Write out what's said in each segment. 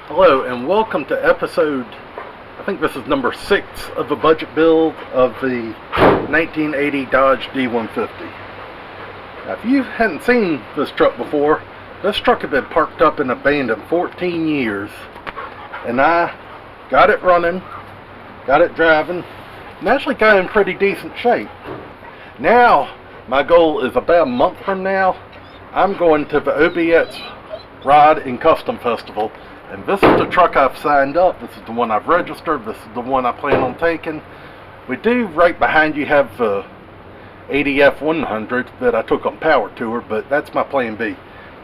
Hello and welcome to episode, I think this is number 6 of a budget build of the 1980 Dodge D150. Now, if you hadn't seen this truck before, this truck had been parked up and abandoned 14 years, and I got it running, got it driving, and actually got it in pretty decent shape. Now my goal is about a month from now, I'm going to the OBX Ride and Custom Festival. And this is the truck I've signed up. This is the one I've registered. This is the one I plan on taking. We do right behind you have the 80F 100 that I took on Power Tour, but that's my plan B.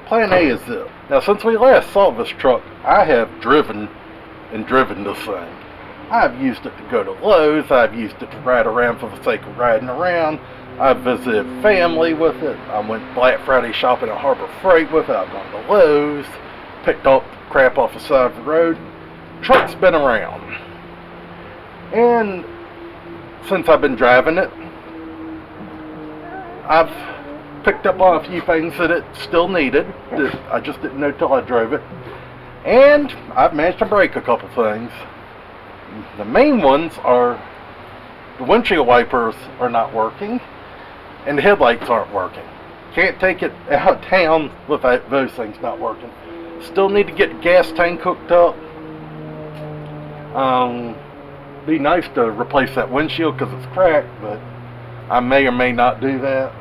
Plan A is this. Now, since we last saw this truck, I have driven this thing. I've used it to go to Lowe's. I've used it to ride around for the sake of riding around. I've visited family with it. I went Black Friday shopping at Harbor Freight with it. I've gone to Lowe's, picked up crap off the side of the road. Truck's been around, and since I've been driving it, I've picked up on a few things that it still needed that I just didn't know till I drove it, and I've managed to break a couple things. The main ones are the windshield wipers are not working and the headlights aren't working. Can't take it out of town without those things not working. Still need to get the gas tank hooked up. Be nice to replace that windshield because it's cracked, but I may or may not do that.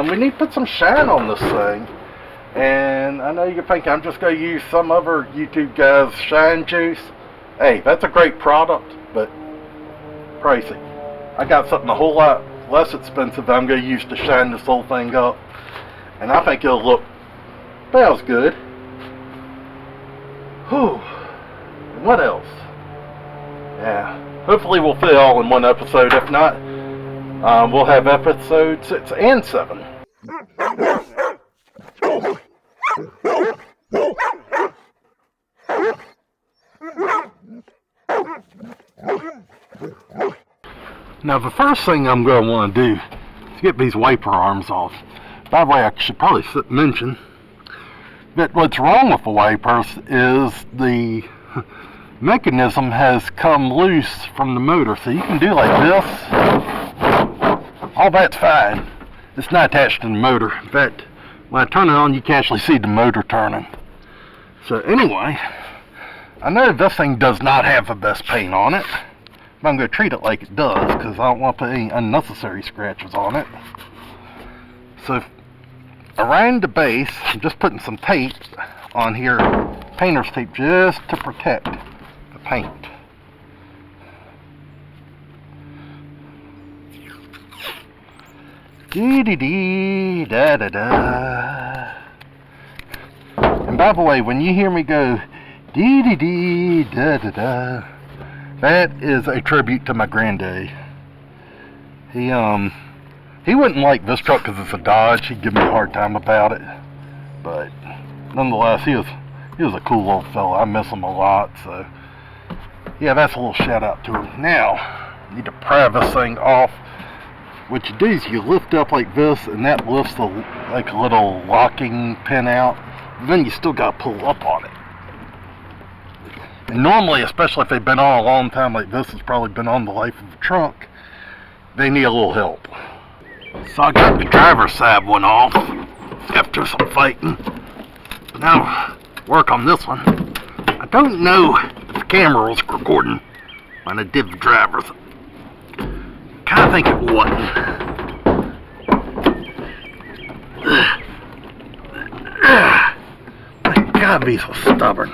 We need to put some shine on this thing, and I know you're thinking I'm just going to use some other YouTube guy's shine juice. Hey, that's a great product, but pricey. I got something a whole lot less expensive that I'm going to use to shine this whole thing up, and I think it'll look smells good. Whew. What else? Yeah. Hopefully we'll fit it all in one episode. If not, we'll have episode 6 and 7. Now the first thing I'm going to want to do is get these wiper arms off. By the way, I should probably mention that what's wrong with the wipers is the mechanism has come loose from the motor. So you can do like this. All that's fine. It's not attached to the motor. In fact, when I turn it on, you can actually see the motor turning. So anyway, I know this thing does not have the best paint on it, but I'm going to treat it like it does because I don't want to put any unnecessary scratches on it. So around the base, I'm just putting some tape on here, painter's tape, just to protect the paint. Dee-dee-dee, da-da-da. And by the way, when you hear me go dee-dee-dee, da-da-da, that is a tribute to my granddad. He wouldn't like this truck because it's a Dodge. He'd give me a hard time about it. But nonetheless, he was a cool old fella. I miss him a lot. So yeah, that's a little shout out to him. Now, you need to pry this thing off. What you do is you lift up like this, and that lifts the like a little locking pin out. And then you still got to pull up on it. And normally, especially if they've been on a long time like this, has probably been on the life of the truck, they need a little help. So I got the driver's side one off after some fighting. Now work on this one. I don't know if the camera was recording when I did the driver's. Kinda think it wasn't. I gotta be so stubborn.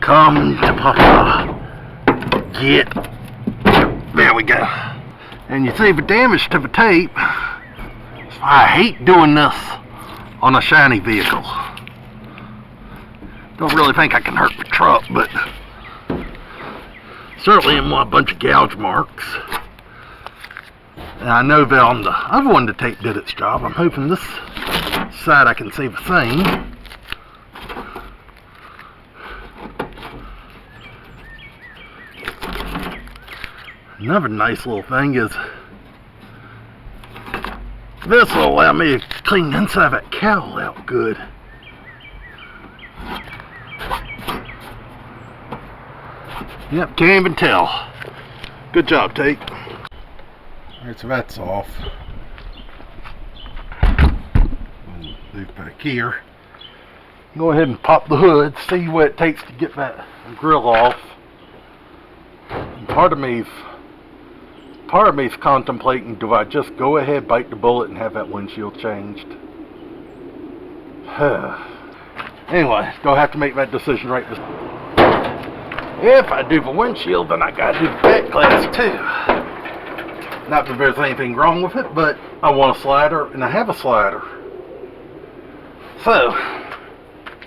Come to Papa. Get. There we go. And you see the damage to the tape. So I hate doing this on a shiny vehicle. Don't really think I can hurt the truck, but certainly in a bunch of gouge marks. And I know that on the other one the tape did its job. I'm hoping this side I can see the same. Another nice little thing is this will allow me to clean the inside of that cowl out good. Yep, can't even tell. Good job, Tate. Alright, so that's off. Move back here. Go ahead and pop the hood, see what it takes to get that grill off. And part of me's contemplating, do I just go ahead, bite the bullet, and have that windshield changed? Anyway, don't have to make that decision right this time. If I do the windshield, then I gotta do the back glass too. Not that there's anything wrong with it, but I want a slider, and I have a slider. So,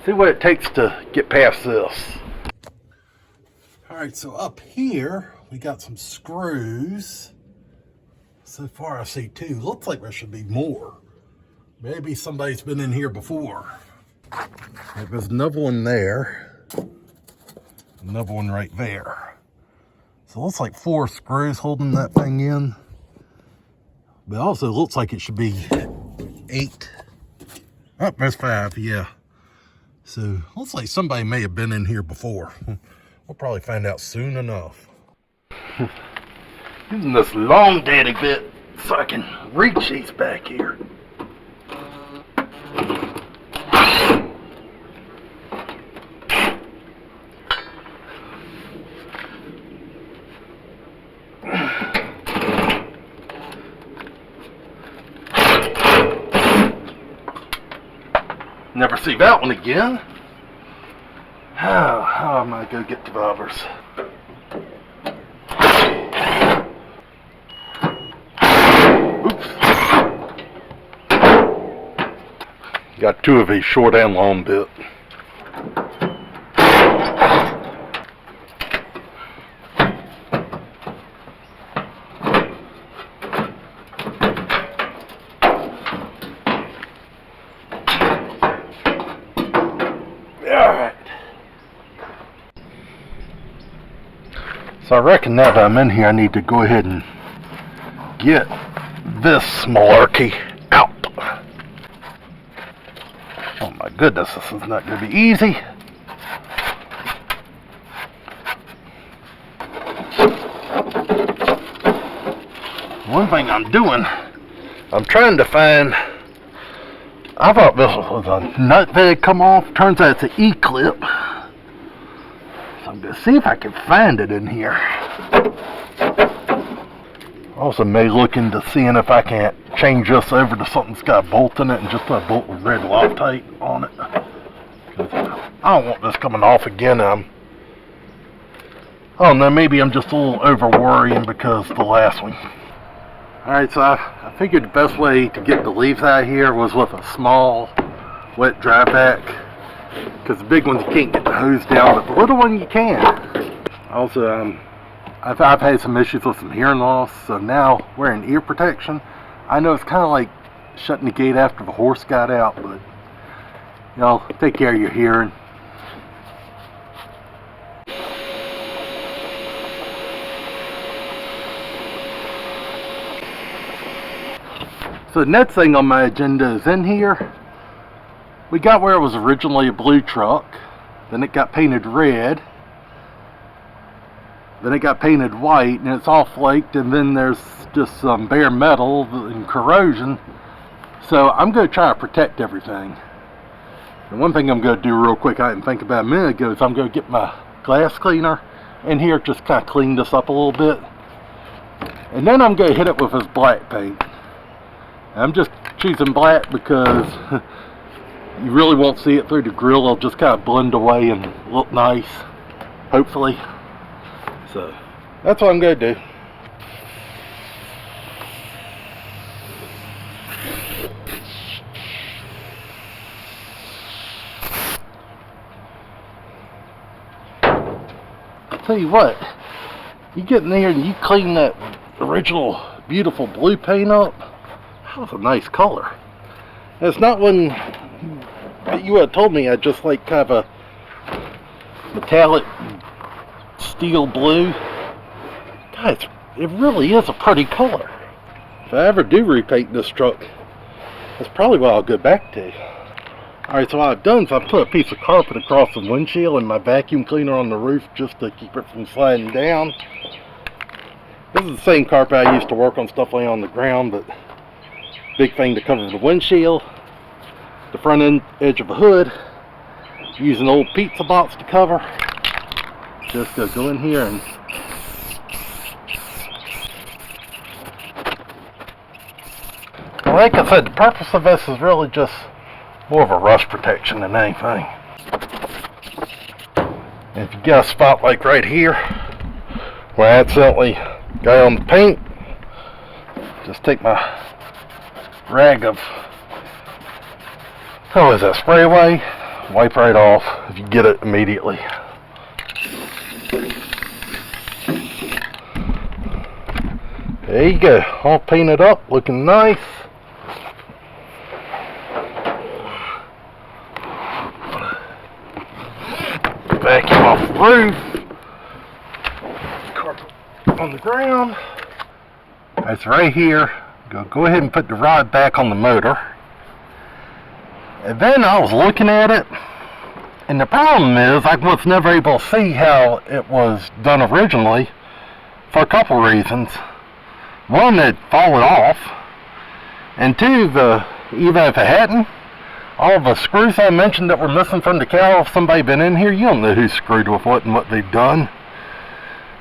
see what it takes to get past this. Alright, so up here, we got some screws. So far I see 2. Looks like there should be more. Maybe somebody's been in here before. There's another one there. Another one right there. So it looks like 4 screws holding that thing in. But it also looks like it should be 8. Oh, there's 5, yeah. So looks like somebody may have been in here before. We'll probably find out soon enough. Using this long daddy bit so I can reach these back here. Never see that one again. How am I going to get the bobbers? Oops. Got 2 of these short and long bit. So I reckon now that I'm in here, I need to go ahead and get this malarkey out. Oh my goodness, this is not going to be easy. One thing I'm doing, I'm trying to find, I thought this was a nut that had come off. Turns out it's an E-clip. I'm going to see if I can find it in here. Also may look into seeing if I can't change this over to something that's got a bolt in it and just put a bolt with red Loctite on it. I don't want this coming off again. I don't know, maybe I'm just a little over worrying because the last one. Alright, so I figured the best way to get the leaves out of here was with a small wet dry vac. Because the big ones you can't get the hose down, but the little one you can. Also, I've had some issues with some hearing loss, so now wearing ear protection. I know it's kind of like shutting the gate after the horse got out, but you know, take care of your hearing. So the next thing on my agenda is in here. We got where it was originally a blue truck, then it got painted red, then it got painted white, and it's all flaked, and then there's just some bare metal and corrosion. So I'm going to try to protect everything. And one thing I'm going to do real quick, I didn't think about a minute ago, is I'm going to get my glass cleaner in here, just kind of clean this up a little bit. And then I'm going to hit it with this black paint. And I'm just choosing black because you really won't see it through the grill. It'll just kind of blend away and look nice, hopefully. So that's what I'm going to do. I'll tell you what, you get in there and you clean that original beautiful blue paint up. That was a nice color. And it's not one you would have told me. I just like kind of a metallic steel blue. God, it really is a pretty color. If I ever do repaint this truck, that's probably what I'll go back to. Alright, so what I've done is I've put a piece of carpet across the windshield and my vacuum cleaner on the roof just to keep it from sliding down. This is the same carpet I used to work on stuff laying on the ground, but big thing to cover the windshield, the front end edge of the hood. Use an old pizza box to cover. Just go in here and like I said, the purpose of this is really just more of a rust protection than anything. If you get a spot like right here where I accidentally got on the paint, just take my rag of, oh, is that spray away? Wipe right off if you get it immediately. There you go, all painted up, looking nice. Vacuum off the roof. Carpet on the ground. That's right here. Go ahead and put the rod back on the motor. And then I was looking at it, and the problem is I was never able to see how it was done originally for a couple reasons. One, it fallen off, and two, even if it hadn't, all the screws I mentioned that were missing from the cowl, if somebody been in here, you don't know who screwed with what and what they've done.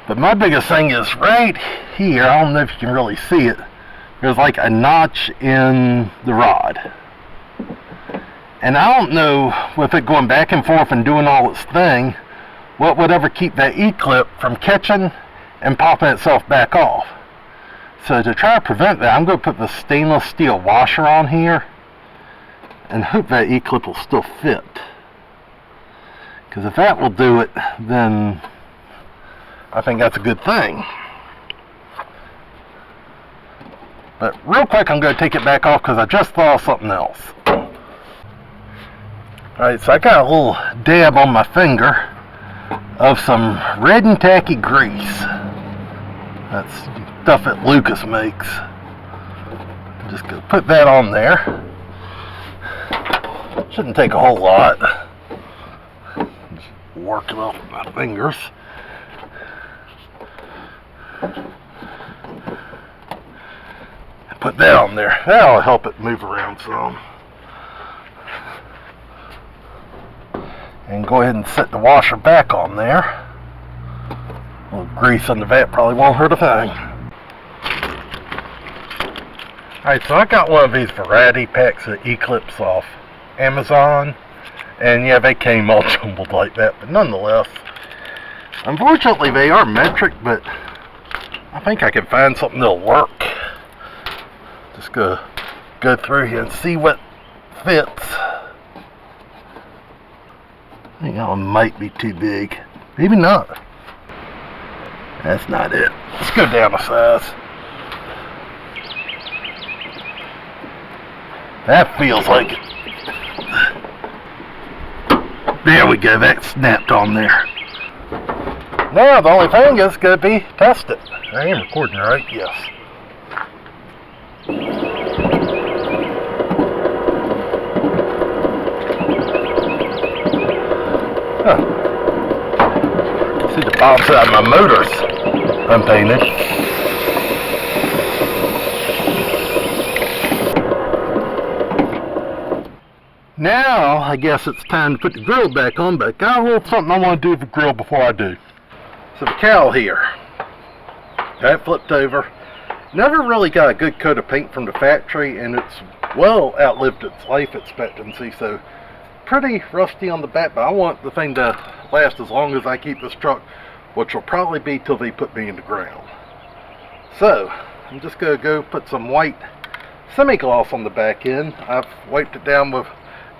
But my biggest thing is right here, I don't know if you can really see it, there's like a notch in the rod. And I don't know, with it going back and forth and doing all its thing, what would ever keep that E-clip from catching and popping itself back off. So to try to prevent that, I'm going to put the stainless steel washer on here and hope that E-clip will still fit. Because if that will do it, then I think that's a good thing. But real quick, I'm going to take it back off because I just thought of something else. Alright, so I got a little dab on my finger of some red and tacky grease. That's stuff that Lucas makes. Just gonna put that on there. Shouldn't take a whole lot. Just work it off with my fingers. Put that on there. That'll help it move around some. And go ahead and set the washer back on there. A little grease on the vat probably won't hurt a thing. Alright, so I got one of these variety packs of E-clips off Amazon. And yeah, they came all jumbled like that, but nonetheless. Unfortunately, they are metric, but I think I can find something that'll work. Just go through here and see what fits. I think that one might be too big. Maybe not. That's not it. Let's go down a size. That feels like it. There we go. That snapped on there. Now the only thing is going to be test it. I am recording, right? Yes. See the bottom side of my motor's unpainted. Now I guess it's time to put the grill back on, but I got a little something I want to do with the grill before I do. So the cowl here, that flipped over. Never really got a good coat of paint from the factory, and it's well outlived its life expectancy, so pretty rusty on the back, but I want the thing to last as long as I keep this truck, which will probably be till they put me in the ground. So I'm just going to go put some white semi-gloss on the back end. I've wiped it down with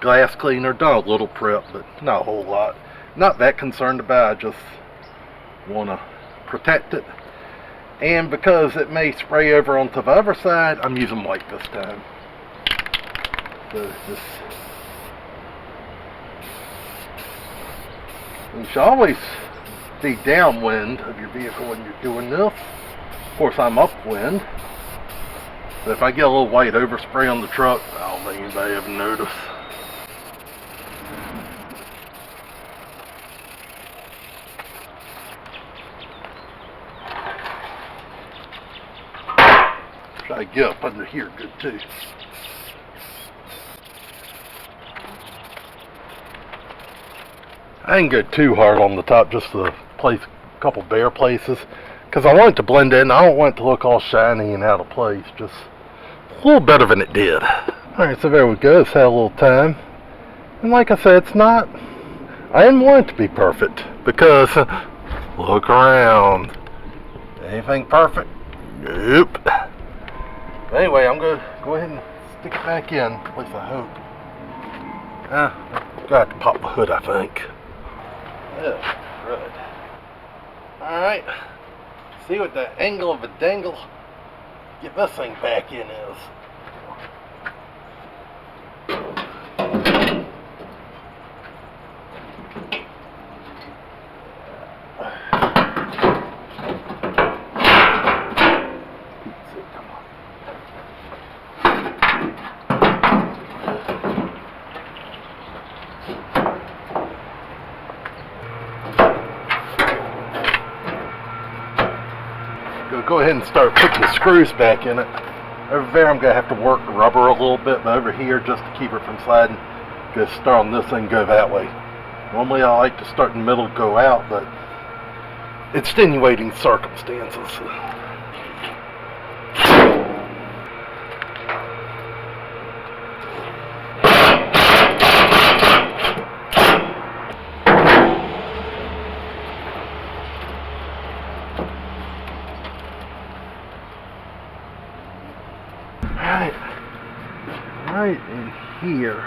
glass cleaner, done a little prep, but not a whole lot. Not that concerned about it, I just want to protect it. And because it may spray over onto the other side, I'm using white this time. So just, you should always be downwind of your vehicle when you're doing this. Of course, I'm upwind. So if I get a little white overspray on the truck, I don't think anybody ever notice. Try to get up under here good too. I didn't go too hard on the top, just to place a couple bare places, because I want it to blend in. I don't want it to look all shiny and out of place, just a little better than it did. Alright, so there we go. It's had a little time. And like I said, it's not, I didn't want it to be perfect, because look around. Anything perfect? Nope. But anyway, I'm going to go ahead and stick it back in, at least I hope. I'm going to have to pop the hood, I think. Yeah, good. Alright, see what the angle of a dangle, get this thing back in is. Go ahead and start putting the screws back in it. Over there I'm going to have to work the rubber a little bit, but over here, just to keep it from sliding, just start on this and go that way. Normally I like to start in the middle, go out, but extenuating circumstances. Right in here.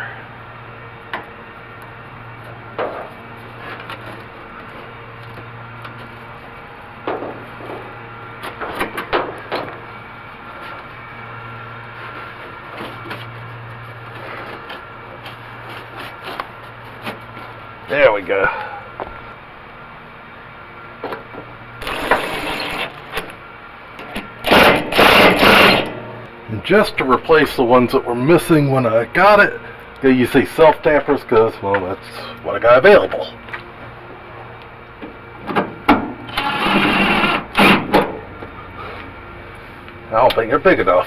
There we go. And just to replace the ones that were missing when I got it, you see self-tappers, because, well, that's what I got available. I don't think they're big enough.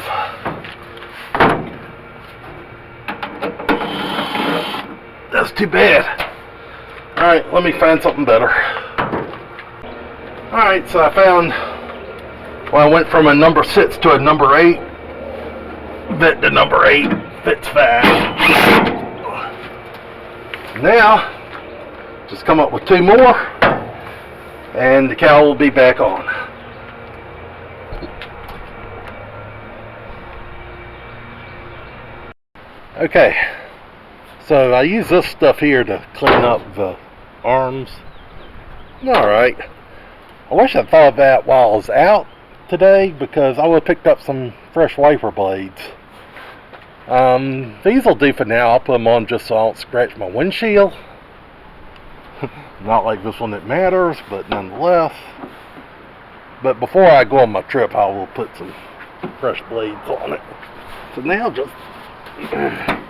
That's too bad. Alright, let me find something better. Alright, so I found, well, I went from a number 6 to a number 8. That the number 8 fits fine. Now, just come up with 2 more, and the cowl will be back on. Okay, so I use this stuff here to clean up the arms. Alright, I wish I thought of that while I was out today, because I would have picked up some fresh wiper blades. These will do for now. I'll put them on just so I don't scratch my windshield. Not like this one that matters, but nonetheless. But before I go on my trip, I will put some fresh blades on it. So now just there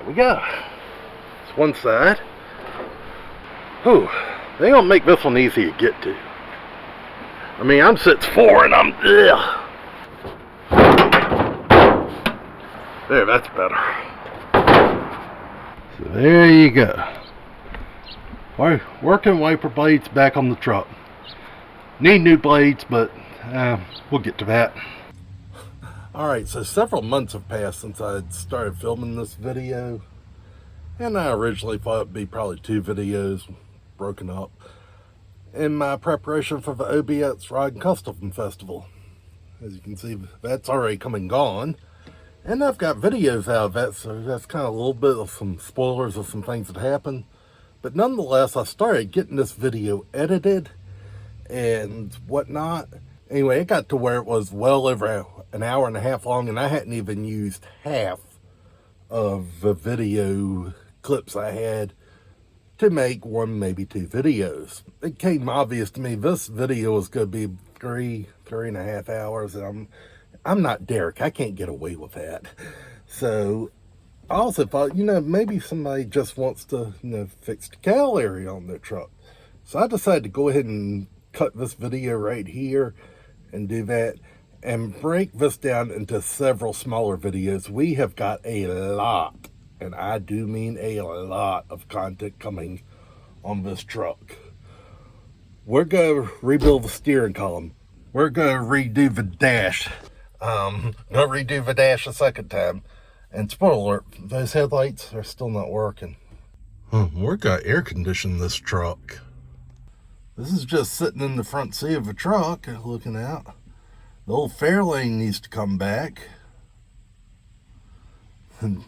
we go. It's one side. Whew, they don't make this one easy to get to. I mean, I'm 6'4" and I'm, ugh. There, that's better. So there you go. Working wiper blades back on the truck. Need new blades, but we'll get to that. Alright, so several months have passed since I had started filming this video. And I originally thought it'd be probably 2 videos broken up in my preparation for the OBX Rod and Custom Festival. As you can see, that's already come and gone. And I've got videos out of that, so that's kind of a little bit of some spoilers of some things that happened. But nonetheless, I started getting this video edited and whatnot. Anyway, it got to where it was well over an hour and a half long, and I hadn't even used half of the video clips I had to make one, maybe two videos. It came obvious to me this video is going to be three and a half hours, and I'm not Derek. I can't get away with that. So I also thought, maybe somebody just wants to, fix the cowl area on their truck. So I decided to go ahead and cut this video right here and do that and break this down into several smaller videos. We have got a lot, and I do mean a lot of content coming on this truck. We're going to rebuild the steering column. We're going to redo the dash. Going to redo the dash a second time. And spoiler alert, those headlights are still not working. We're going to air condition this truck. This is just sitting in the front seat of the truck looking out. The old Fairlane needs to come back. The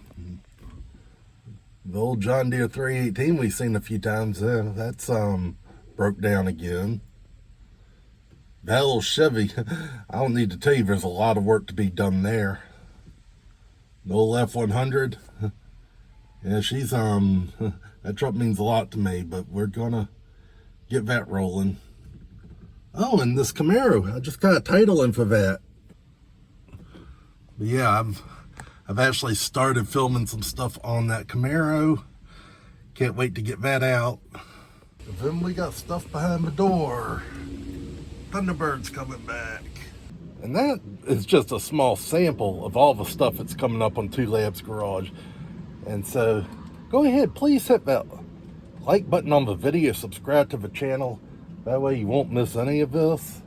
old John Deere 318 we've seen a few times, that's broke down again. That little Chevy, I don't need to tell you, there's a lot of work to be done there. The old F100, yeah, she's that truck means a lot to me, but we're gonna get that rolling. Oh, and this Camaro, I just got a title in for that. But yeah, I've actually started filming some stuff on that Camaro. Can't wait to get that out. And then we got stuff behind the door. Thunderbird's coming back. And that is just a small sample of all the stuff that's coming up on Two Labs Garage. And so, go ahead, please hit that like button on the video, subscribe to the channel. That way you won't miss any of this.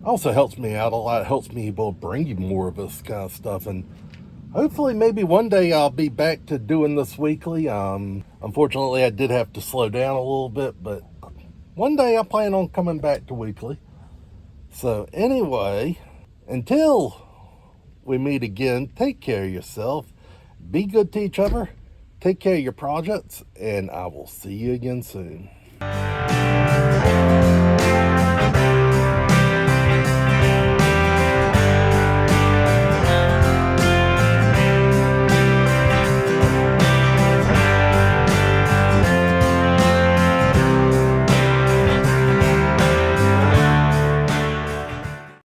Also helps me out a lot. It helps me able to bring you more of this kind of stuff. And hopefully maybe one day I'll be back to doing this weekly. Unfortunately, I did have to slow down a little bit, but one day I plan on coming back to weekly. So anyway, until we meet again, take care of yourself. Be good to each other. Take care of your projects, and I will see you again soon.